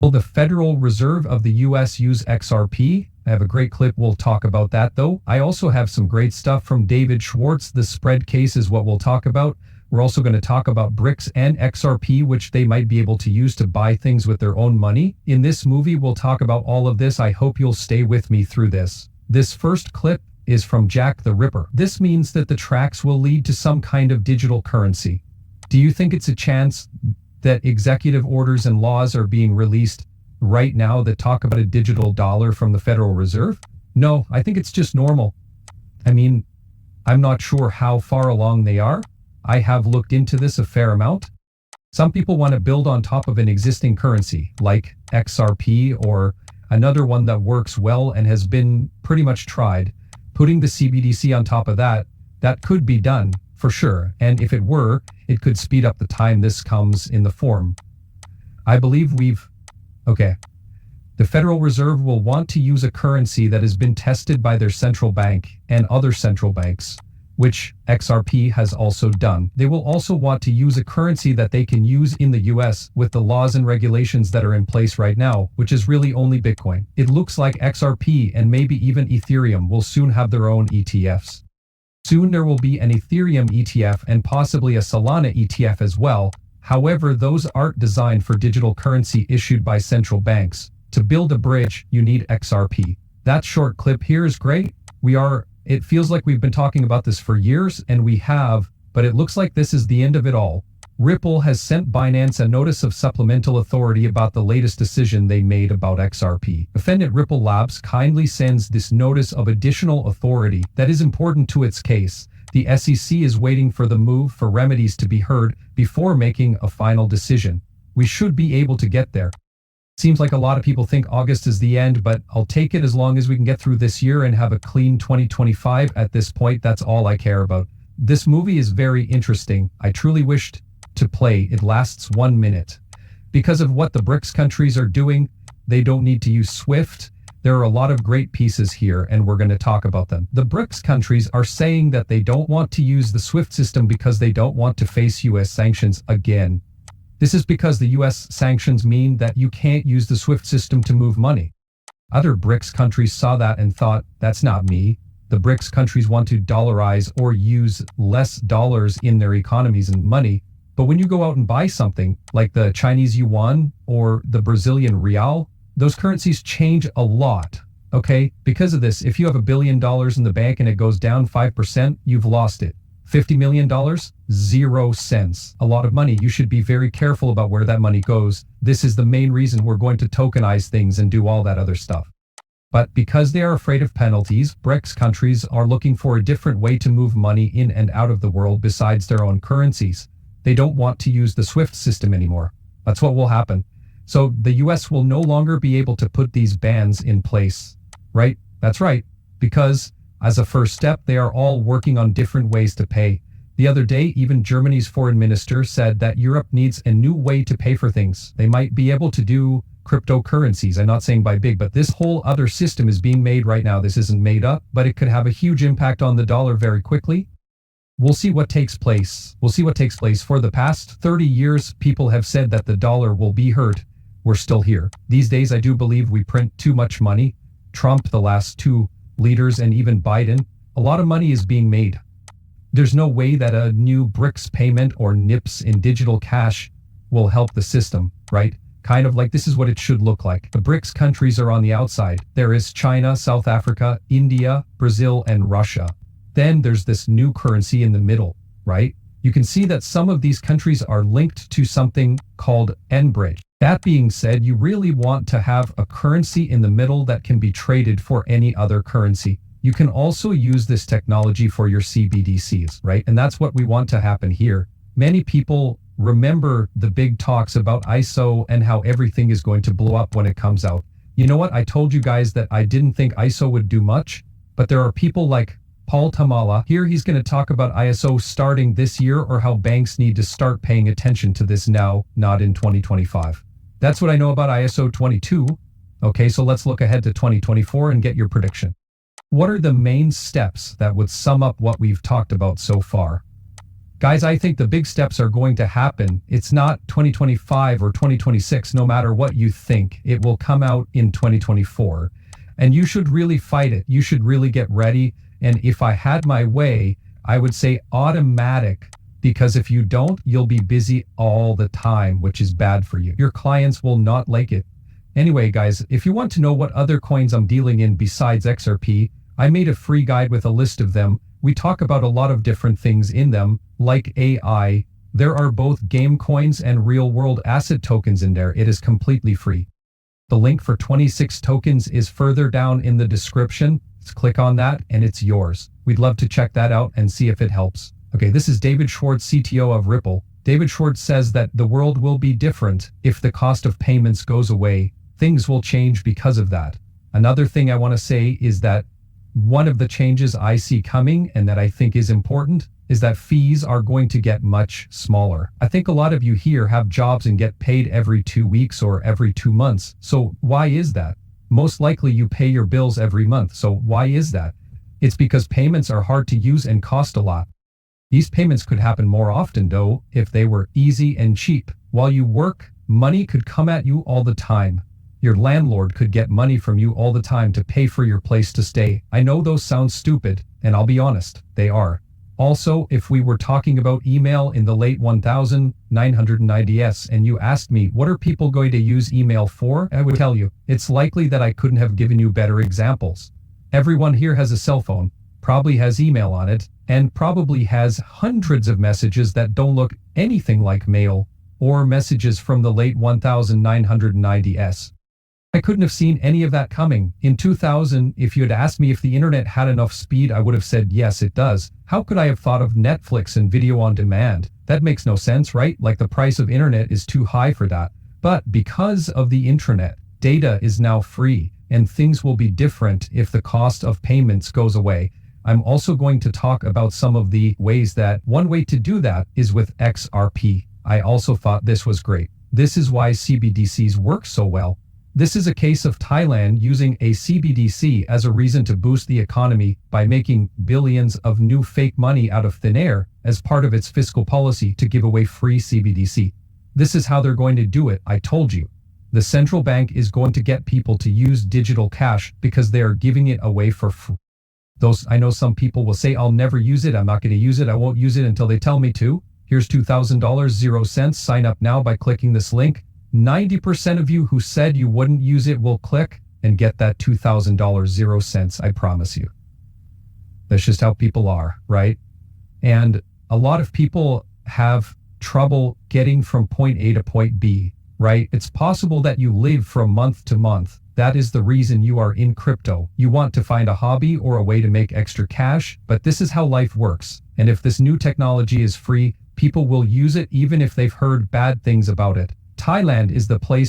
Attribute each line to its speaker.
Speaker 1: Will the Federal Reserve of the US use XRP? I have a great clip. We'll talk about that though. I also have some great stuff from David Schwartz. The spread case is what we'll talk about. We're also going to talk about BRICS and XRP, which they might be able to use to buy things with their own money. In this movie, we'll talk about all of this. I hope you'll stay with me through this. This first clip is from Jack the Ripper. This means that the tracks will lead to some kind of digital currency. Do you think it's a chance that executive orders and laws are being released right now that talk about a digital dollar from the Federal Reserve? No, I think it's just normal. I mean, I'm not sure how far along they are. I have looked into this a fair amount. Some people want to build on top of an existing currency like XRP or another one that works well and has been pretty much tried. Putting the CBDC on top of that could be done for sure. And if it were, it could speed up the time this comes in the form. I believe the Federal Reserve will want to use a currency that has been tested by their central bank and other central banks, which XRP has also done. They will also want to use a currency that they can use in the US with the laws and regulations that are in place right now, which is really only Bitcoin. It looks like XRP and maybe even Ethereum will soon have their own ETFs. Soon there will be an Ethereum ETF and possibly a Solana ETF as well. However, those aren't designed for digital currency issued by central banks. To build a bridge, you need XRP. That short clip here is great. It feels like we've been talking about this for years, and we have, but it looks like this is the end of it all. Ripple has sent Binance a notice of supplemental authority about the latest decision they made about XRP. Defendant Ripple Labs kindly sends this notice of additional authority that is important to its case. The SEC is waiting for the move for remedies to be heard before making a final decision. We should be able to get there. Seems like a lot of people think August is the end, but I'll take it as long as we can get through this year and have a clean 2025. At this point, that's all I care about. This movie is very interesting. I truly wished to play. It lasts 1 minute. Because of what the BRICS countries are doing, they don't need to use SWIFT. There are a lot of great pieces here, and we're going to talk about them. The BRICS countries are saying that they don't want to use the SWIFT system because they don't want to face US sanctions again. This is because the US sanctions mean that you can't use the SWIFT system to move money. Other BRICS countries saw that and thought, that's not me. The BRICS countries want to dollarize or use less dollars in their economies and money. But when you go out and buy something like the Chinese yuan or the Brazilian real, those currencies change a lot. Okay? Because of this, if you have $1 billion in the bank and it goes down 5%, you've lost it. $50 million? 0 cents. A lot of money. You should be very careful about where that money goes. This is the main reason we're going to tokenize things and do all that other stuff. But because they are afraid of penalties, BRICS countries are looking for a different way to move money in and out of the world besides their own currencies. They don't want to use the SWIFT system anymore. That's what will happen. So the US will no longer be able to put these bans in place, right? That's right. Because as a first step, they are all working on different ways to pay. The other day, even Germany's foreign minister said that Europe needs a new way to pay for things. They might be able to do cryptocurrencies. I'm not saying by big, but this whole other system is being made right now. This isn't made up, but it could have a huge impact on the dollar very quickly. We'll see what takes place. We'll see what takes place. For the past 30 years, people have said that the dollar will be hurt. We're still here. These days, I do believe we print too much money. Trump, the last two leaders, and even Biden, a lot of money is being made. There's no way that a new BRICS payment or NIPS in digital cash will help the system, right? Kind of like this is what it should look like. The BRICS countries are on the outside. There is China, South Africa, India, Brazil, and Russia. Then there's this new currency in the middle, right? You can see that some of these countries are linked to something called NBridge. That being said, you really want to have a currency in the middle that can be traded for any other currency. You can also use this technology for your CBDCs, right? And that's what we want to happen here. Many people remember the big talks about ISO and how everything is going to blow up when it comes out. You know what? I told you guys that I didn't think ISO would do much, but there are people like Paul Tamala. Here he's going to talk about ISO starting this year or how banks need to start paying attention to this now, not in 2025. That's what I know about ISO 22. Okay, so let's look ahead to 2024 and get your prediction. What are the main steps that would sum up what we've talked about so far? Guys, I think the big steps are going to happen. It's not 2025 or 2026, no matter what you think. It will come out in 2024. And you should really fight it. You should really get ready. And if I had my way, I would say automatic, because if you don't, you'll be busy all the time, which is bad for you. Your clients will not like it. Anyway, guys, if you want to know what other coins I'm dealing in besides XRP, I made a free guide with a list of them. We talk about a lot of different things in them, like AI. There are both game coins and real-world asset tokens in there. It is completely free. The link for 26 tokens is further down in the description. Just click on that and it's yours. We'd love to check that out and see if it helps. Okay, this is David Schwartz, CTO of Ripple. David Schwartz says that the world will be different if the cost of payments goes away. Things will change because of that. Another thing I want to say is that one of the changes I see coming and that I think is important is that fees are going to get much smaller. I think a lot of you here have jobs and get paid every 2 weeks or every 2 months. So why is that? Most likely you pay your bills every month. So why is that? It's because payments are hard to use and cost a lot. These payments could happen more often though if they were easy and cheap. While you work, money could come at you all the time. Your landlord could get money from you all the time to pay for your place to stay. I know those sound stupid, and I'll be honest, they are. Also, if we were talking about email in the late 1990s and you asked me, what are people going to use email for? I would tell you, it's likely that I couldn't have given you better examples. Everyone here has a cell phone, probably has email on it, and probably has hundreds of messages that don't look anything like mail or messages from the late 1990s. I couldn't have seen any of that coming. In 2000, if you had asked me if the internet had enough speed, I would have said, yes, it does. How could I have thought of Netflix and video on demand? That makes no sense, right? Like the price of internet is too high for that. But because of the intranet, data is now free, and things will be different if the cost of payments goes away. I'm also going to talk about some of the ways that one way to do that is with XRP. I also thought this was great. This is why CBDCs work so well. This is a case of Thailand using a CBDC as a reason to boost the economy by making billions of new fake money out of thin air as part of its fiscal policy to give away free CBDC. This is how they're going to do it, I told you. The central bank is going to get people to use digital cash because they are giving it away for free. I know some people will say, I'll never use it, I'm not going to use it, I won't use it until they tell me to. Here's $2,000, 0 cents, sign up now by clicking this link. 90% of you who said you wouldn't use it will click and get that $2,000, 0 cents, I promise you. That's just how people are, right? And a lot of people have trouble getting from point A to point B, right? It's possible that you live from month to month. That is the reason you are in crypto. You want to find a hobby or a way to make extra cash, but this is how life works. And if this new technology is free, people will use it even if they've heard bad things about it. Thailand is the place